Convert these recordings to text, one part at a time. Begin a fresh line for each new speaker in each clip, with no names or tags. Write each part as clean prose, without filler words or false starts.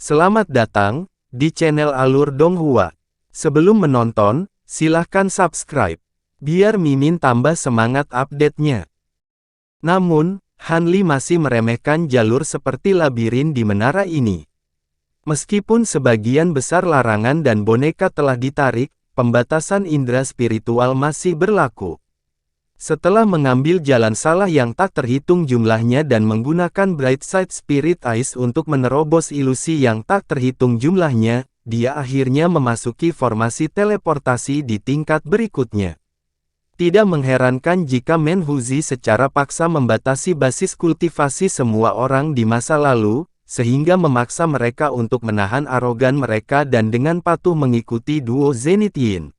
Selamat datang di channel Alur Donghua. Sebelum menonton, silahkan subscribe, biar Mimin tambah semangat update-nya. Namun, Hanli masih meremehkan jalur seperti labirin di menara ini. Meskipun sebagian besar larangan dan boneka telah ditarik, pembatasan indera spiritual masih berlaku. Setelah mengambil jalan salah yang tak terhitung jumlahnya dan menggunakan Bright Side Spirit Eyes untuk menerobos ilusi yang tak terhitung jumlahnya, dia akhirnya memasuki formasi teleportasi di tingkat berikutnya. Tidak mengherankan jika Menhuzi secara paksa membatasi basis kultivasi semua orang di masa lalu, sehingga memaksa mereka untuk menahan arogan mereka dan dengan patuh mengikuti duo Zenith Yin.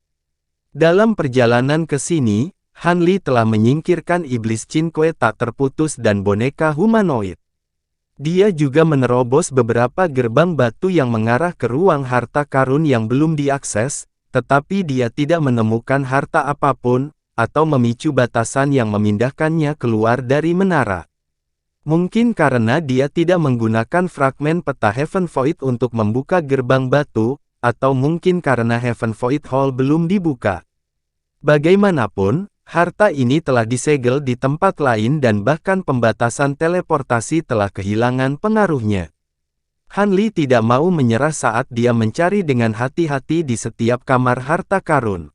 Dalam perjalanan ke sini, Hanli telah menyingkirkan iblis Cinque tak terputus dan boneka humanoid. Dia juga menerobos beberapa gerbang batu yang mengarah ke ruang harta karun yang belum diakses, tetapi dia tidak menemukan harta apapun, atau memicu batasan yang memindahkannya keluar dari menara. Mungkin karena dia tidak menggunakan fragmen peta Heaven Void untuk membuka gerbang batu, atau mungkin karena Heaven Void Hall belum dibuka. Bagaimanapun, harta ini telah disegel di tempat lain dan bahkan pembatasan teleportasi telah kehilangan pengaruhnya. Hanli tidak mau menyerah saat dia mencari dengan hati-hati di setiap kamar harta karun.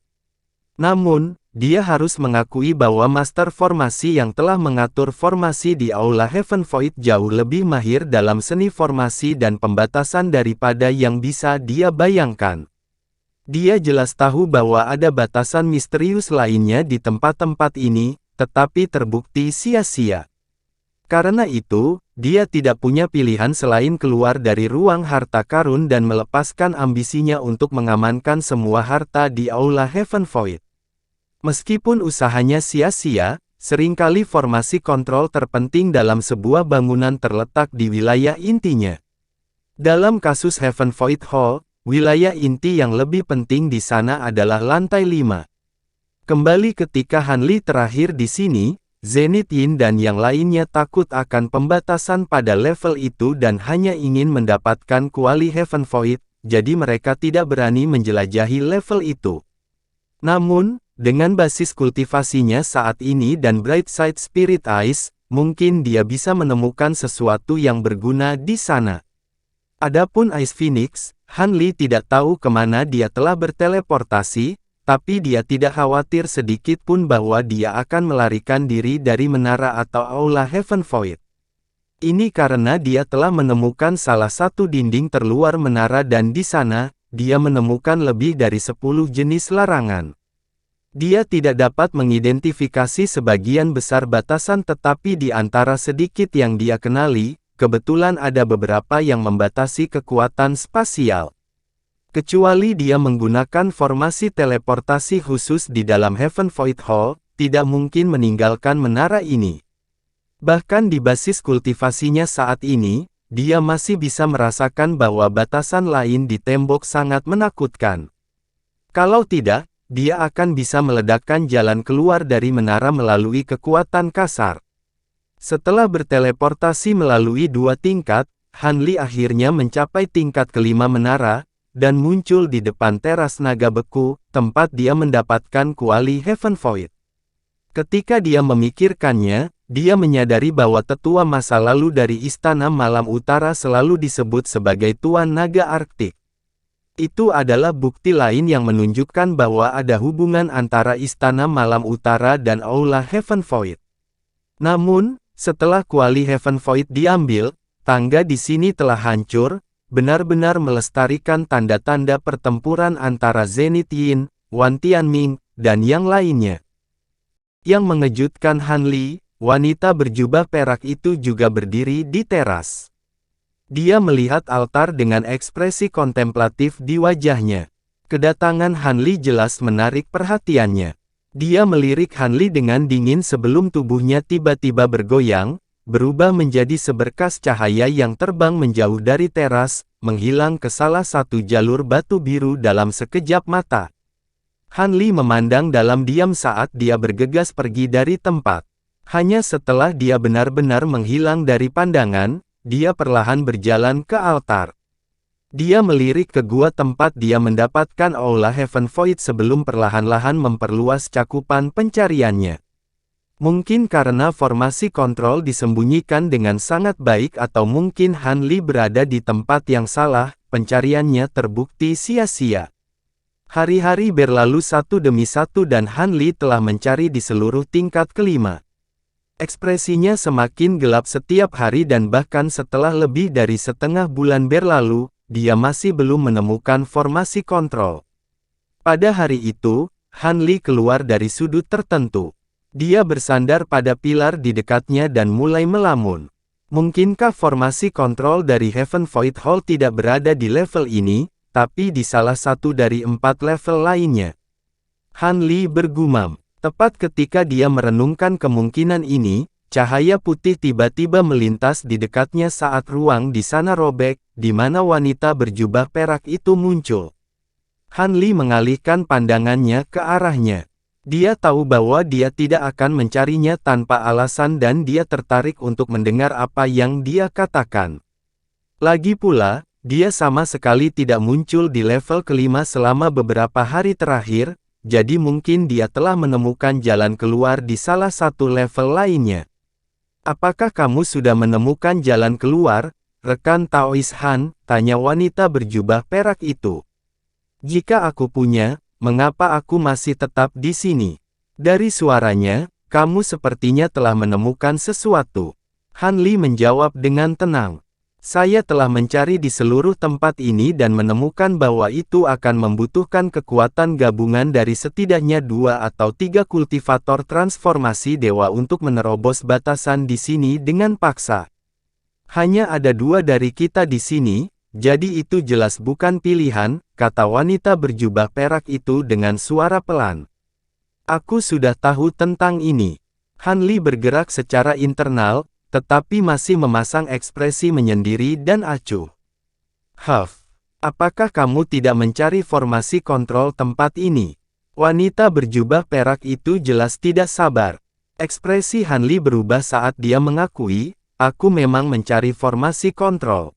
Namun, dia harus mengakui bahwa Master Formasi yang telah mengatur formasi di Aula Heaven Void jauh lebih mahir dalam seni formasi dan pembatasan daripada yang bisa dia bayangkan. Dia jelas tahu bahwa ada batasan misterius lainnya di tempat-tempat ini, tetapi terbukti sia-sia. Karena itu, dia tidak punya pilihan selain keluar dari ruang harta karun dan melepaskan ambisinya untuk mengamankan semua harta di Aula Heaven Void. Meskipun usahanya sia-sia, seringkali formasi kontrol terpenting dalam sebuah bangunan terletak di wilayah intinya. Dalam kasus Heaven Void Hall, wilayah inti yang lebih penting di sana adalah lantai 5. Kembali ketika Hanli terakhir di sini, Zenith Yin dan yang lainnya takut akan pembatasan pada level itu dan hanya ingin mendapatkan kuali Heaven Void, jadi mereka tidak berani menjelajahi level itu. Namun, dengan basis kultivasinya saat ini dan Bright Side Spirit Eyes, mungkin dia bisa menemukan sesuatu yang berguna di sana. Adapun Ice Phoenix, Hanli tidak tahu kemana dia telah berteleportasi, tapi dia tidak khawatir sedikit pun bahwa dia akan melarikan diri dari menara atau Aula Heaven Void. Ini karena dia telah menemukan salah satu dinding terluar menara dan di sana, dia menemukan lebih dari 10 jenis larangan. Dia tidak dapat mengidentifikasi sebagian besar batasan tetapi di antara sedikit yang dia kenali, kebetulan ada beberapa yang membatasi kekuatan spasial. Kecuali dia menggunakan formasi teleportasi khusus di dalam Heaven Void Hall, tidak mungkin meninggalkan menara ini. Bahkan di basis kultivasinya saat ini, dia masih bisa merasakan bahwa batasan lain di tembok sangat menakutkan. Kalau tidak, dia akan bisa meledakkan jalan keluar dari menara melalui kekuatan kasar. Setelah berteleportasi melalui 2 tingkat, Hanli akhirnya mencapai tingkat kelima menara, dan muncul di depan teras naga beku, tempat dia mendapatkan kuali Heaven Void. Ketika dia memikirkannya, dia menyadari bahwa tetua masa lalu dari Istana Malam Utara selalu disebut sebagai Tuan Naga Arktik. Itu adalah bukti lain yang menunjukkan bahwa ada hubungan antara Istana Malam Utara dan Aula Heaven Void. Namun, setelah kuali Heaven Void diambil, tangga di sini telah hancur, benar-benar melestarikan tanda-tanda pertempuran antara Zenith Yin, Wan Tianming, dan yang lainnya. Yang mengejutkan Hanli, wanita berjubah perak itu juga berdiri di teras. Dia melihat altar dengan ekspresi kontemplatif di wajahnya. Kedatangan Hanli jelas menarik perhatiannya. Dia melirik Hanli dengan dingin sebelum tubuhnya tiba-tiba bergoyang, berubah menjadi seberkas cahaya yang terbang menjauh dari teras, menghilang ke salah satu jalur batu biru dalam sekejap mata. Hanli memandang dalam diam saat dia bergegas pergi dari tempat. Hanya setelah dia benar-benar menghilang dari pandangan, dia perlahan berjalan ke altar. Dia melirik ke gua tempat dia mendapatkan Aula Heaven Void sebelum perlahan-lahan memperluas cakupan pencariannya. Mungkin karena formasi kontrol disembunyikan dengan sangat baik atau mungkin Han Li berada di tempat yang salah, pencariannya terbukti sia-sia. Hari-hari berlalu satu demi satu dan Han Li telah mencari di seluruh tingkat kelima. Ekspresinya semakin gelap setiap hari dan bahkan setelah lebih dari setengah bulan berlalu, dia masih belum menemukan formasi kontrol. Pada hari itu, Han Li keluar dari sudut tertentu. Dia bersandar pada pilar di dekatnya dan mulai melamun. Mungkinkah formasi kontrol dari Heaven Void Hall tidak berada di level ini, tapi di salah satu dari 4 level lainnya? Han Li bergumam. Tepat ketika dia merenungkan kemungkinan ini, cahaya putih tiba-tiba melintas di dekatnya saat ruang di sana robek, di mana wanita berjubah perak itu muncul. Han Li mengalihkan pandangannya ke arahnya. Dia tahu bahwa dia tidak akan mencarinya tanpa alasan dan dia tertarik untuk mendengar apa yang dia katakan. Lagi pula, dia sama sekali tidak muncul di level kelima selama beberapa hari terakhir, jadi mungkin dia telah menemukan jalan keluar di salah satu level lainnya. Apakah kamu sudah menemukan jalan keluar, rekan Taois Han? Tanya wanita berjubah perak itu. Jika aku punya, mengapa aku masih tetap di sini? Dari suaranya, kamu sepertinya telah menemukan sesuatu. Han Li menjawab dengan tenang. Saya telah mencari di seluruh tempat ini dan menemukan bahwa itu akan membutuhkan kekuatan gabungan dari setidaknya 2 atau 3 kultivator transformasi dewa untuk menerobos batasan di sini dengan paksa. Hanya ada 2 dari kita di sini, jadi itu jelas bukan pilihan, kata wanita berjubah perak itu dengan suara pelan. Aku sudah tahu tentang ini. Han Li bergerak secara internal, tetapi masih memasang ekspresi menyendiri dan acuh. Huff, apakah kamu tidak mencari formasi kontrol tempat ini? Wanita berjubah perak itu jelas tidak sabar. Ekspresi Han Li berubah saat dia mengakui, aku memang mencari formasi kontrol.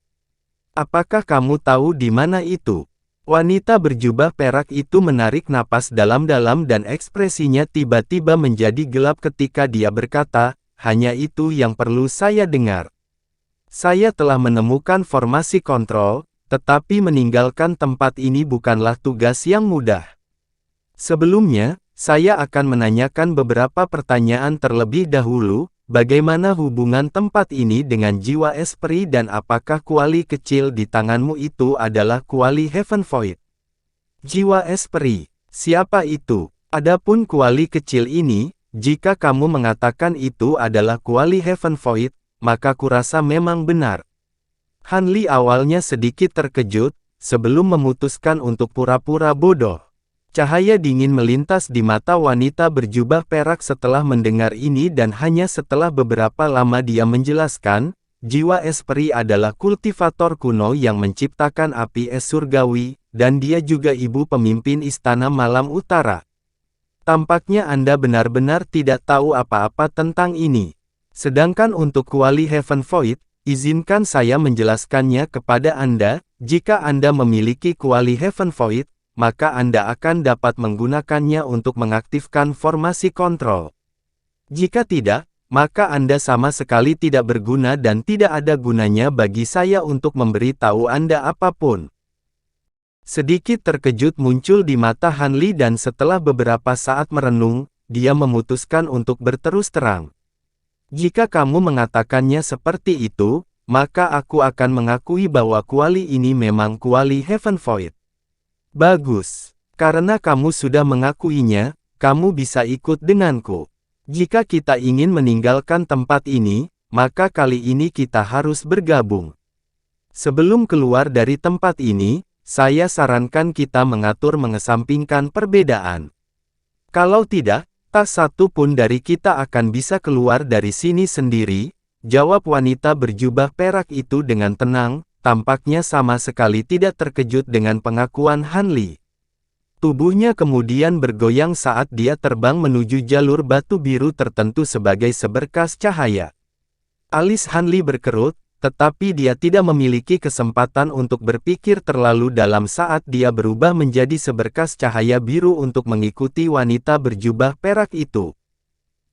Apakah kamu tahu di mana itu? Wanita berjubah perak itu menarik napas dalam-dalam dan ekspresinya tiba-tiba menjadi gelap ketika dia berkata, hanya itu yang perlu saya dengar. Saya telah menemukan formasi kontrol, tetapi meninggalkan tempat ini bukanlah tugas yang mudah. Sebelumnya, saya akan menanyakan beberapa pertanyaan terlebih dahulu, bagaimana hubungan tempat ini dengan jiwa esprit dan apakah kuali kecil di tanganmu itu adalah kuali Heaven Void? Jiwa esprit, siapa itu? Adapun kuali kecil ini, jika kamu mengatakan itu adalah kuali Heaven Void, maka kurasa memang benar. Han Li awalnya sedikit terkejut, sebelum memutuskan untuk pura-pura bodoh. Cahaya dingin melintas di mata wanita berjubah perak setelah mendengar ini dan hanya setelah beberapa lama dia menjelaskan, jiwa esprit adalah kultivator kuno yang menciptakan api es surgawi, dan dia juga ibu pemimpin istana malam utara. Tampaknya Anda benar-benar tidak tahu apa-apa tentang ini. Sedangkan untuk kuali Heaven Void, izinkan saya menjelaskannya kepada Anda. Jika Anda memiliki kuali Heaven Void, maka Anda akan dapat menggunakannya untuk mengaktifkan formasi kontrol. Jika tidak, maka Anda sama sekali tidak berguna dan tidak ada gunanya bagi saya untuk memberitahu Anda apapun. Sedikit terkejut muncul di mata Han Li dan setelah beberapa saat merenung, dia memutuskan untuk berterus terang. Jika kamu mengatakannya seperti itu, maka aku akan mengakui bahwa kuali ini memang kuali Heaven Void. Bagus. Karena kamu sudah mengakuinya, kamu bisa ikut denganku. Jika kita ingin meninggalkan tempat ini, maka kali ini kita harus bergabung. Sebelum keluar dari tempat ini, saya sarankan kita mengesampingkan perbedaan. Kalau tidak, tak satu pun dari kita akan bisa keluar dari sini sendiri, jawab wanita berjubah perak itu dengan tenang, tampaknya sama sekali tidak terkejut dengan pengakuan Han Li. Tubuhnya kemudian bergoyang saat dia terbang menuju jalur batu biru tertentu sebagai seberkas cahaya. Alis Han Li berkerut, tetapi dia tidak memiliki kesempatan untuk berpikir terlalu dalam saat dia berubah menjadi seberkas cahaya biru untuk mengikuti wanita berjubah perak itu.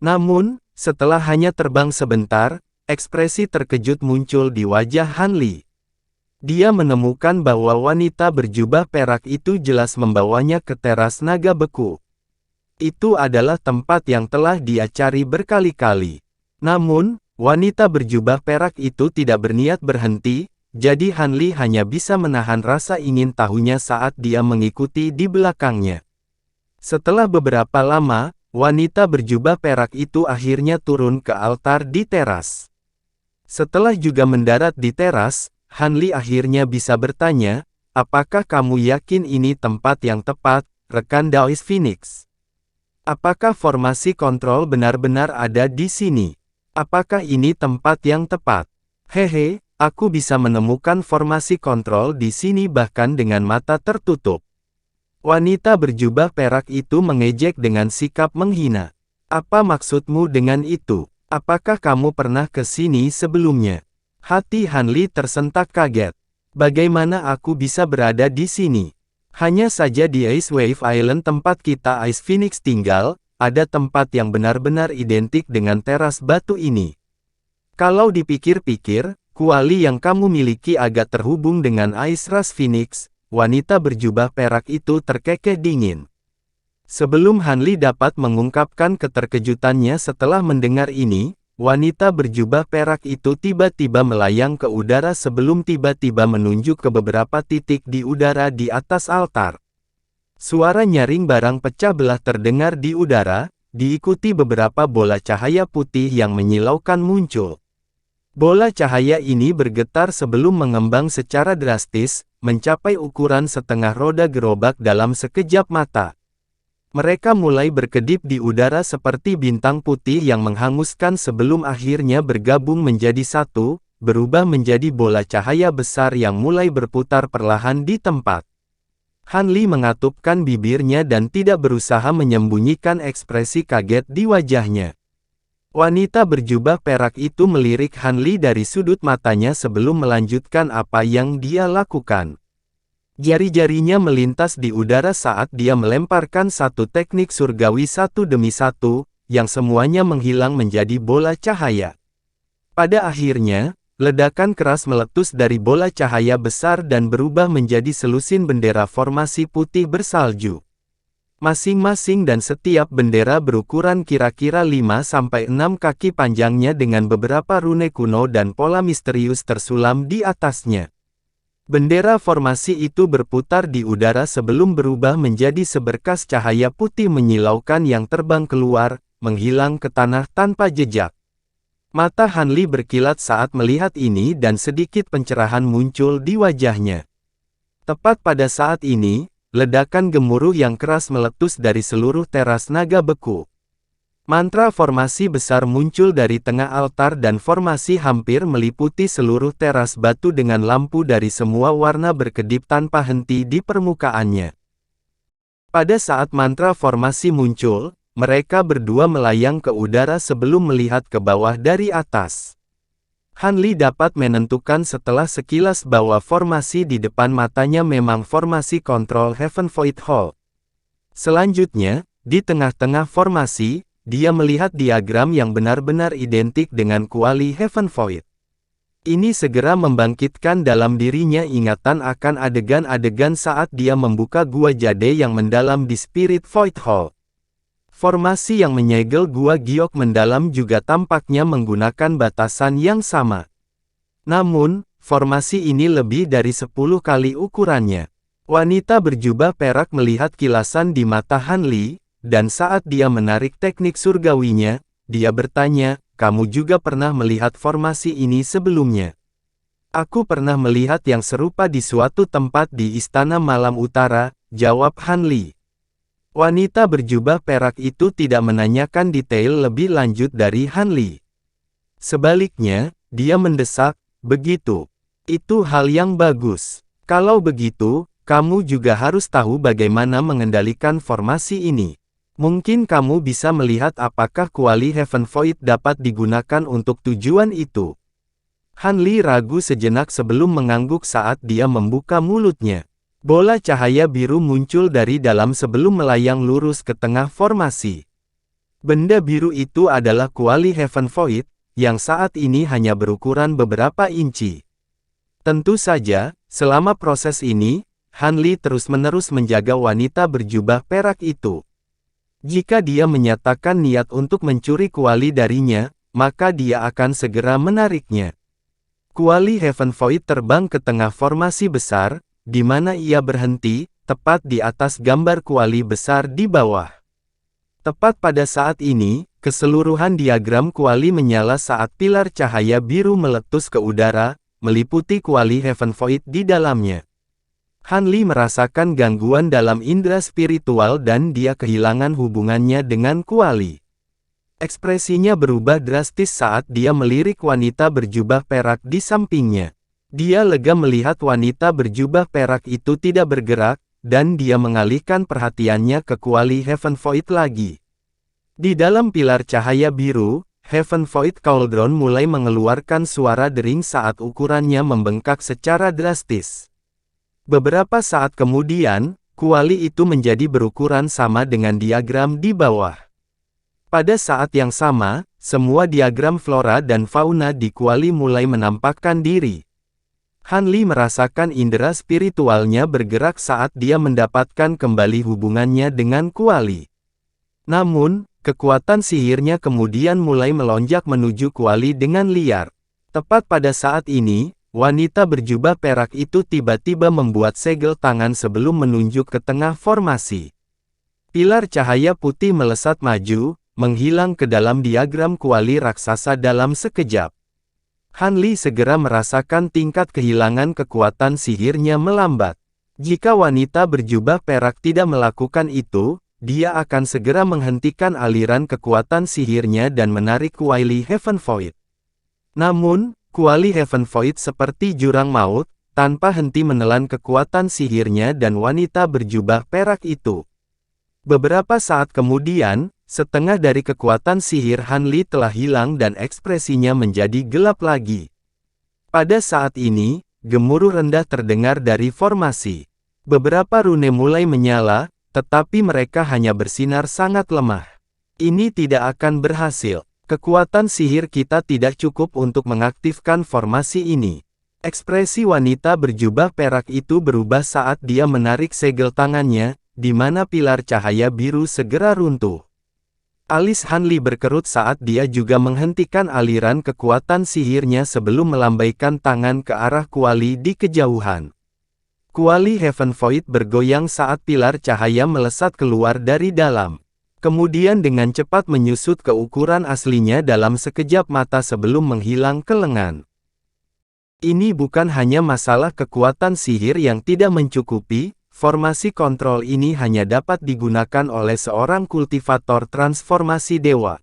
Namun, setelah hanya terbang sebentar, ekspresi terkejut muncul di wajah Han Li. Dia menemukan bahwa wanita berjubah perak itu jelas membawanya ke teras naga beku. Itu adalah tempat yang telah dia cari berkali-kali. Namun, wanita berjubah perak itu tidak berniat berhenti, jadi Han Li hanya bisa menahan rasa ingin tahunya saat dia mengikuti di belakangnya. Setelah beberapa lama, wanita berjubah perak itu akhirnya turun ke altar di teras. Setelah juga mendarat di teras, Han Li akhirnya bisa bertanya, apakah kamu yakin ini tempat yang tepat, rekan Daoist Phoenix? Apakah formasi kontrol benar-benar ada di sini? Apakah ini tempat yang tepat? Hehe, aku bisa menemukan formasi kontrol di sini bahkan dengan mata tertutup. Wanita berjubah perak itu mengejek dengan sikap menghina. Apa maksudmu dengan itu? Apakah kamu pernah ke sini sebelumnya? Hati Han Li tersentak kaget. Bagaimana aku bisa berada di sini? Hanya saja di Ice Wave Island tempat kita Ice Phoenix tinggal, ada tempat yang benar-benar identik dengan teras batu ini. Kalau dipikir-pikir, kuali yang kamu miliki agak terhubung dengan Ice Rush Phoenix, wanita berjubah perak itu terkekeh dingin. Sebelum Han Li dapat mengungkapkan keterkejutannya setelah mendengar ini, wanita berjubah perak itu tiba-tiba melayang ke udara sebelum tiba-tiba menunjuk ke beberapa titik di udara di atas altar. Suara nyaring barang pecah belah terdengar di udara, diikuti beberapa bola cahaya putih yang menyilaukan muncul. Bola cahaya ini bergetar sebelum mengembang secara drastis, mencapai ukuran setengah roda gerobak dalam sekejap mata. Mereka mulai berkedip di udara seperti bintang putih yang menghanguskan sebelum akhirnya bergabung menjadi satu, berubah menjadi bola cahaya besar yang mulai berputar perlahan di tempat. Han Li mengatupkan bibirnya dan tidak berusaha menyembunyikan ekspresi kaget di wajahnya. Wanita berjubah perak itu melirik Han Li dari sudut matanya sebelum melanjutkan apa yang dia lakukan. Jari-jarinya melintas di udara saat dia melemparkan satu teknik surgawi satu demi satu, yang semuanya menghilang menjadi bola cahaya. Pada akhirnya, ledakan keras meletus dari bola cahaya besar dan berubah menjadi selusin bendera formasi putih bersalju. Masing-masing dan setiap bendera berukuran kira-kira 5-6 kaki panjangnya dengan beberapa rune kuno dan pola misterius tersulam di atasnya. Bendera formasi itu berputar di udara sebelum berubah menjadi seberkas cahaya putih menyilaukan yang terbang keluar, menghilang ke tanah tanpa jejak. Mata Han Li berkilat saat melihat ini dan sedikit pencerahan muncul di wajahnya. Tepat pada saat ini, ledakan gemuruh yang keras meletus dari seluruh teras naga beku. Mantra formasi besar muncul dari tengah altar dan formasi hampir meliputi seluruh teras batu dengan lampu dari semua warna berkedip tanpa henti di permukaannya. Pada saat mantra formasi muncul, mereka berdua melayang ke udara sebelum melihat ke bawah dari atas. Han Li dapat menentukan setelah sekilas bahwa formasi di depan matanya memang formasi kontrol Heaven Void Hall. Selanjutnya, di tengah-tengah formasi, dia melihat diagram yang benar-benar identik dengan kuali Heaven Void. Ini segera membangkitkan dalam dirinya ingatan akan adegan-adegan saat dia membuka gua jade yang mendalam di Spirit Void Hall. Formasi yang menyegel gua giok mendalam juga tampaknya menggunakan batasan yang sama. Namun, formasi ini lebih dari 10 kali ukurannya. Wanita berjubah perak melihat kilasan di mata Han Li, dan saat dia menarik teknik surgawinya, dia bertanya, kamu juga pernah melihat formasi ini sebelumnya? Aku pernah melihat yang serupa di suatu tempat di Istana Malam Utara, jawab Han Li. Wanita berjubah perak itu tidak menanyakan detail lebih lanjut dari Han Li. Sebaliknya, dia mendesak, begitu. Itu hal yang bagus. Kalau begitu, kamu juga harus tahu bagaimana mengendalikan formasi ini. Mungkin kamu bisa melihat apakah kuali Heaven Void dapat digunakan untuk tujuan itu. Han Li ragu sejenak sebelum mengangguk saat dia membuka mulutnya. Bola cahaya biru muncul dari dalam sebelum melayang lurus ke tengah formasi. Benda biru itu adalah kuali Heaven Void, yang saat ini hanya berukuran beberapa inci. Tentu saja, selama proses ini, Han Li terus-menerus menjaga wanita berjubah perak itu. Jika dia menyatakan niat untuk mencuri kuali darinya, maka dia akan segera menariknya. Kuali Heaven Void terbang ke tengah formasi besar, di mana ia berhenti, tepat di atas gambar kuali besar di bawah. Tepat pada saat ini, keseluruhan diagram kuali menyala saat pilar cahaya biru meletus ke udara, meliputi kuali Heaven Void di dalamnya. Han Li merasakan gangguan dalam indera spiritual dan dia kehilangan hubungannya dengan kuali. Ekspresinya berubah drastis saat dia melirik wanita berjubah perak di sampingnya. Dia lega melihat wanita berjubah perak itu tidak bergerak, dan dia mengalihkan perhatiannya ke kuali Heaven Void lagi. Di dalam pilar cahaya biru, Heaven Void Cauldron mulai mengeluarkan suara dering saat ukurannya membengkak secara drastis. Beberapa saat kemudian, kuali itu menjadi berukuran sama dengan diagram di bawah. Pada saat yang sama, semua diagram flora dan fauna di kuali mulai menampakkan diri. Han Li merasakan indera spiritualnya bergerak saat dia mendapatkan kembali hubungannya dengan kuali. Namun, kekuatan sihirnya kemudian mulai melonjak menuju kuali dengan liar. Tepat pada saat ini, wanita berjubah perak itu tiba-tiba membuat segel tangan sebelum menunjuk ke tengah formasi. Pilar cahaya putih melesat maju, menghilang ke dalam diagram kuali raksasa dalam sekejap. Han Li segera merasakan tingkat kehilangan kekuatan sihirnya melambat. Jika wanita berjubah perak tidak melakukan itu, dia akan segera menghentikan aliran kekuatan sihirnya dan menarik kuali Heaven Void. Namun, kuali Heaven Void seperti jurang maut, tanpa henti menelan kekuatan sihirnya dan wanita berjubah perak itu. Beberapa saat kemudian, setengah dari kekuatan sihir Han Li telah hilang dan ekspresinya menjadi gelap lagi. Pada saat ini, gemuruh rendah terdengar dari formasi. Beberapa rune mulai menyala, tetapi mereka hanya bersinar sangat lemah. Ini tidak akan berhasil. Kekuatan sihir kita tidak cukup untuk mengaktifkan formasi ini. Ekspresi wanita berjubah perak itu berubah saat dia menarik segel tangannya, di mana pilar cahaya biru segera runtuh. Alis Han Li berkerut saat dia juga menghentikan aliran kekuatan sihirnya sebelum melambaikan tangan ke arah kuali di kejauhan. Kuali Heaven Void bergoyang saat pilar cahaya melesat keluar dari dalam. Kemudian dengan cepat menyusut ke ukuran aslinya dalam sekejap mata sebelum menghilang ke lengan. Ini bukan hanya masalah kekuatan sihir yang tidak mencukupi, formasi kontrol ini hanya dapat digunakan oleh seorang kultivator transformasi dewa.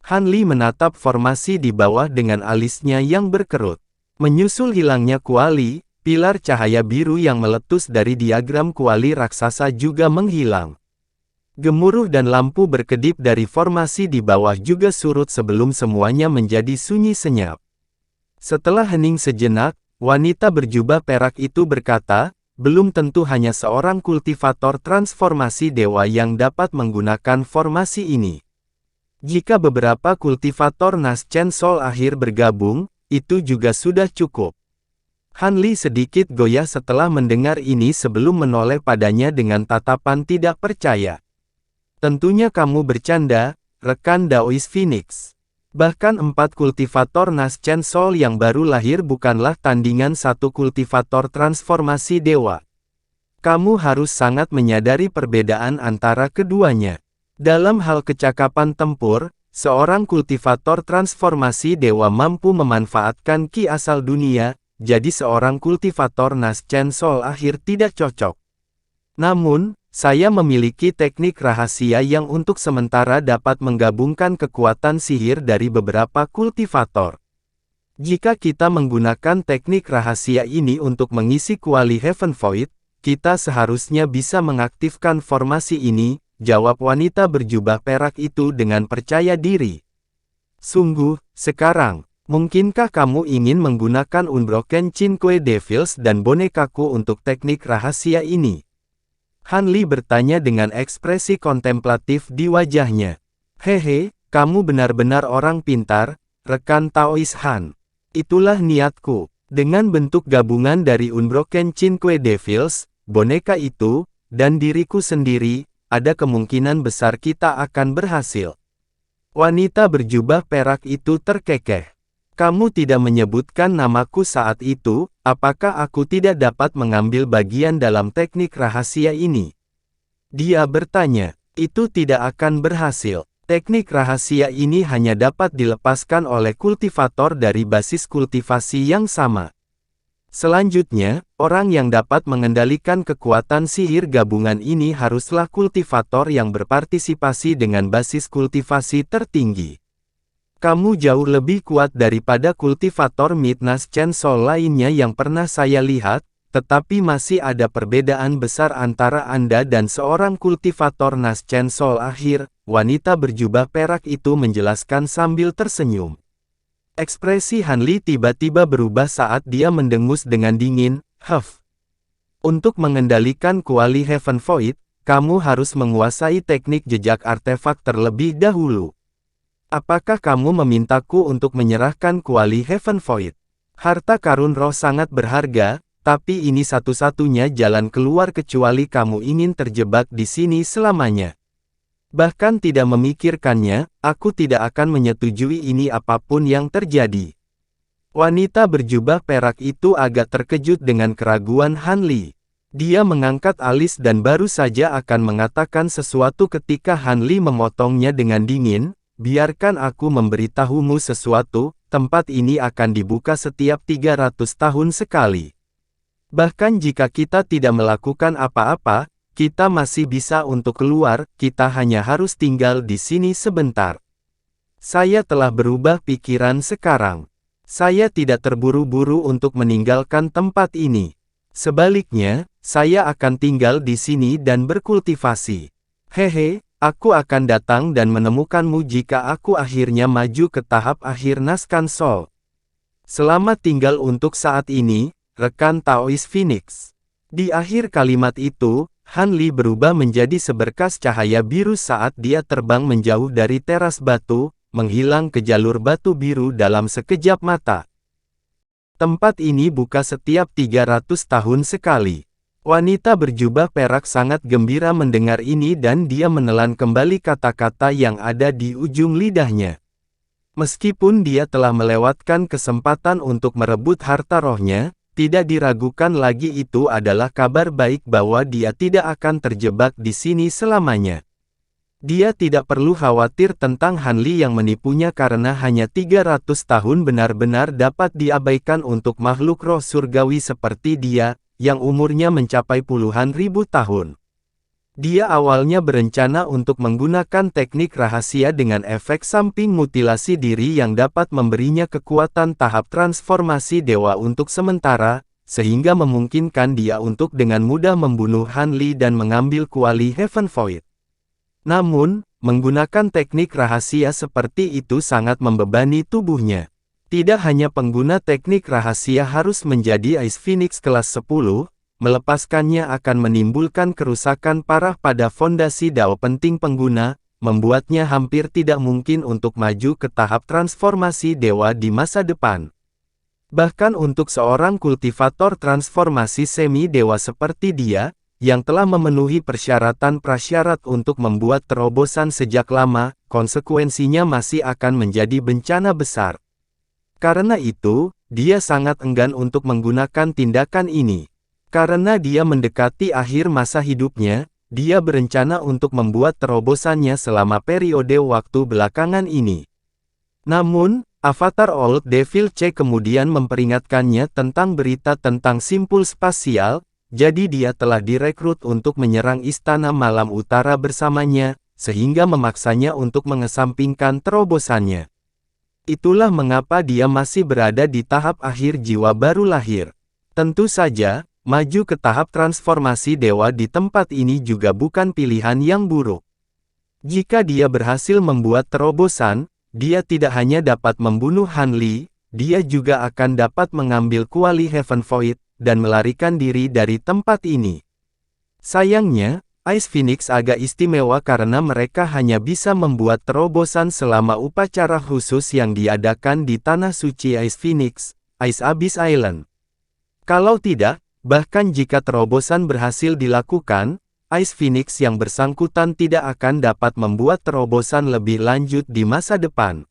Han Li menatap formasi di bawah dengan alisnya yang berkerut. Menyusul hilangnya kuali, pilar cahaya biru yang meletus dari diagram kuali raksasa juga menghilang. Gemuruh dan lampu berkedip dari formasi di bawah juga surut sebelum semuanya menjadi sunyi senyap. Setelah hening sejenak, wanita berjubah perak itu berkata, belum tentu hanya seorang kultivator transformasi dewa yang dapat menggunakan formasi ini. Jika beberapa kultivator Naschen Soul akhir bergabung, itu juga sudah cukup. Han Li sedikit goyah setelah mendengar ini sebelum menoleh padanya dengan tatapan tidak percaya. Tentunya kamu bercanda, rekan Daois Phoenix. Bahkan 4 kultivator Naschen Soul yang baru lahir bukanlah tandingan satu kultivator transformasi dewa. Kamu harus sangat menyadari perbedaan antara keduanya. Dalam hal kecakapan tempur, seorang kultivator transformasi dewa mampu memanfaatkan ki asal dunia, jadi seorang kultivator Naschen Soul akhir tidak cocok. Namun, saya memiliki teknik rahasia yang untuk sementara dapat menggabungkan kekuatan sihir dari beberapa kultivator. Jika kita menggunakan teknik rahasia ini untuk mengisi kuali Heaven Void, kita seharusnya bisa mengaktifkan formasi ini, jawab wanita berjubah perak itu dengan percaya diri. Sungguh, sekarang, Mungkinkah kamu ingin menggunakan Unbroken Cinque Devils dan bonekaku untuk teknik rahasia ini? Han Li bertanya dengan ekspresi kontemplatif di wajahnya. Hehe, kamu benar-benar orang pintar, rekan Taois Han. Itulah niatku. Dengan bentuk gabungan dari Unbroken Cinque Devils, boneka itu, dan diriku sendiri, ada kemungkinan besar kita akan berhasil. Wanita berjubah perak itu terkekeh. Kamu tidak menyebutkan namaku saat itu, apakah aku tidak dapat mengambil bagian dalam teknik rahasia ini? Dia bertanya, itu tidak akan berhasil. Teknik rahasia ini hanya dapat dilepaskan oleh kultivator dari basis kultivasi yang sama. Selanjutnya, orang yang dapat mengendalikan kekuatan sihir gabungan ini haruslah kultivator yang berpartisipasi dengan basis kultivasi tertinggi. Kamu jauh lebih kuat daripada kultivator Midnas Chainsaw lainnya yang pernah saya lihat, tetapi masih ada perbedaan besar antara Anda dan seorang kultivator Nas Chainsaw akhir, wanita berjubah perak itu menjelaskan sambil tersenyum. Ekspresi Han Li tiba-tiba berubah saat dia mendengus dengan dingin, "Huff. Untuk mengendalikan kuali Heaven Void, kamu harus menguasai teknik jejak artefak terlebih dahulu. Apakah kamu memintaku untuk menyerahkan kuali Heaven Void? Harta karun roh sangat berharga, tapi ini satu-satunya jalan keluar kecuali kamu ingin terjebak di sini selamanya. Bahkan tidak memikirkannya, aku tidak akan menyetujui ini apapun yang terjadi." Wanita berjubah perak itu agak terkejut dengan keraguan Han Li. Dia mengangkat alis dan baru saja akan mengatakan sesuatu ketika Han Li memotongnya dengan dingin, "Biarkan aku memberitahumu sesuatu, tempat ini akan dibuka setiap 300 tahun sekali. Bahkan jika kita tidak melakukan apa-apa, kita masih bisa untuk keluar, kita hanya harus tinggal di sini sebentar. Saya telah berubah pikiran sekarang. Saya tidak terburu-buru untuk meninggalkan tempat ini. Sebaliknya, saya akan tinggal di sini dan berkultivasi. Hehe, aku akan datang dan menemukanmu jika aku akhirnya maju ke tahap akhir Naskan Sol. Selamat tinggal untuk saat ini, rekan Taois Phoenix." Di akhir kalimat itu, Han Li berubah menjadi seberkas cahaya biru saat dia terbang menjauh dari teras batu, menghilang ke jalur batu biru dalam sekejap mata. Tempat ini buka setiap 300 tahun sekali. Wanita berjubah perak sangat gembira mendengar ini dan dia menelan kembali kata-kata yang ada di ujung lidahnya. Meskipun dia telah melewatkan kesempatan untuk merebut harta rohnya, tidak diragukan lagi itu adalah kabar baik bahwa dia tidak akan terjebak di sini selamanya. Dia tidak perlu khawatir tentang Han Li yang menipunya karena hanya 300 tahun benar-benar dapat diabaikan untuk makhluk roh surgawi seperti dia, yang umurnya mencapai puluhan ribu tahun. Dia awalnya berencana untuk menggunakan teknik rahasia dengan efek samping mutilasi diri yang dapat memberinya kekuatan tahap transformasi dewa untuk sementara, sehingga memungkinkan dia untuk dengan mudah membunuh Han Li dan mengambil kuali Heaven Void. Namun, menggunakan teknik rahasia seperti itu sangat membebani tubuhnya. Tidak hanya pengguna teknik rahasia harus menjadi Ice Phoenix kelas 10, melepaskannya akan menimbulkan kerusakan parah pada fondasi Dao penting pengguna, membuatnya hampir tidak mungkin untuk maju ke tahap transformasi dewa di masa depan. Bahkan untuk seorang kultivator transformasi semi-dewa seperti dia, yang telah memenuhi persyaratan prasyarat untuk membuat terobosan sejak lama, konsekuensinya masih akan menjadi bencana besar. Karena itu, dia sangat enggan untuk menggunakan tindakan ini. Karena dia mendekati akhir masa hidupnya, dia berencana untuk membuat terobosannya selama periode waktu belakangan ini. Namun, Avatar Old Devil C kemudian memperingatkannya tentang berita tentang simpul spasial, jadi dia telah direkrut untuk menyerang Istana Malam Utara bersamanya, sehingga memaksanya untuk mengesampingkan terobosannya. Itulah mengapa dia masih berada di tahap akhir jiwa baru lahir. Tentu saja, maju ke tahap transformasi dewa di tempat ini juga bukan pilihan yang buruk. Jika dia berhasil membuat terobosan, dia tidak hanya dapat membunuh Han Li, dia juga akan dapat mengambil kuali Heaven Void, dan melarikan diri dari tempat ini. Sayangnya, Ice Phoenix agak istimewa karena mereka hanya bisa membuat terobosan selama upacara khusus yang diadakan di Tanah Suci Ice Phoenix, Ice Abyss Island. Kalau tidak, bahkan jika terobosan berhasil dilakukan, Ice Phoenix yang bersangkutan tidak akan dapat membuat terobosan lebih lanjut di masa depan.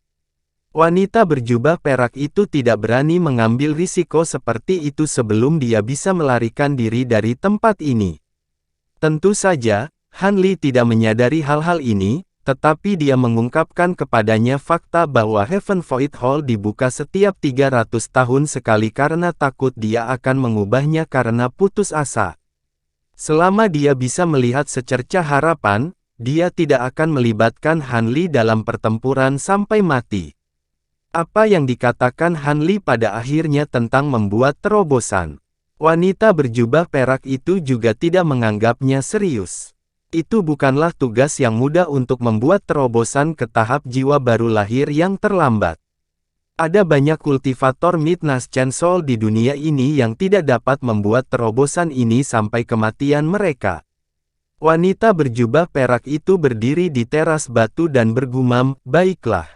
Wanita berjubah perak itu tidak berani mengambil risiko seperti itu sebelum dia bisa melarikan diri dari tempat ini. Tentu saja, Han Li tidak menyadari hal-hal ini, tetapi dia mengungkapkan kepadanya fakta bahwa Heaven Void Hall dibuka setiap 300 tahun sekali karena takut dia akan mengubahnya karena putus asa. Selama dia bisa melihat secercah harapan, dia tidak akan melibatkan Han Li dalam pertempuran sampai mati. Apa yang dikatakan Han Li pada akhirnya tentang membuat terobosan? Wanita berjubah perak itu juga tidak menganggapnya serius. Itu bukanlah tugas yang mudah untuk membuat terobosan ke tahap jiwa baru lahir yang terlambat. Ada banyak kultivator Midnight Chainsaw di dunia ini yang tidak dapat membuat terobosan ini sampai kematian mereka. Wanita berjubah perak itu berdiri di teras batu dan bergumam, "Baiklah.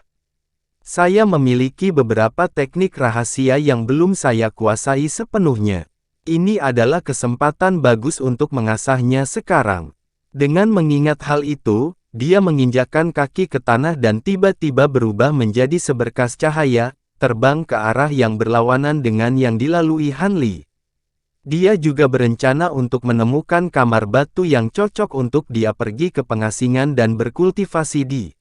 Saya memiliki beberapa teknik rahasia yang belum saya kuasai sepenuhnya. Ini adalah kesempatan bagus untuk mengasahnya sekarang." Dengan mengingat hal itu, dia menginjakkan kaki ke tanah dan tiba-tiba berubah menjadi seberkas cahaya, terbang ke arah yang berlawanan dengan yang dilalui Han Li. Dia juga berencana untuk menemukan kamar batu yang cocok untuk dia pergi ke pengasingan dan berkultivasi di.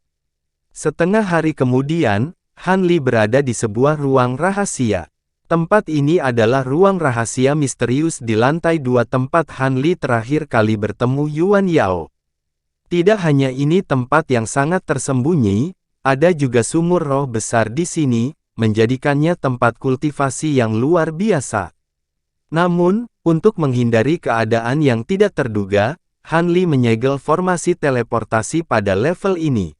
Setengah hari kemudian, Han Li berada di sebuah ruang rahasia. Tempat ini adalah ruang rahasia misterius di lantai 2 tempat Han Li terakhir kali bertemu Yuan Yao. Tidak hanya ini tempat yang sangat tersembunyi, ada juga sumur roh besar di sini, menjadikannya tempat kultivasi yang luar biasa. Namun, untuk menghindari keadaan yang tidak terduga, Han Li menyegel formasi teleportasi pada level ini.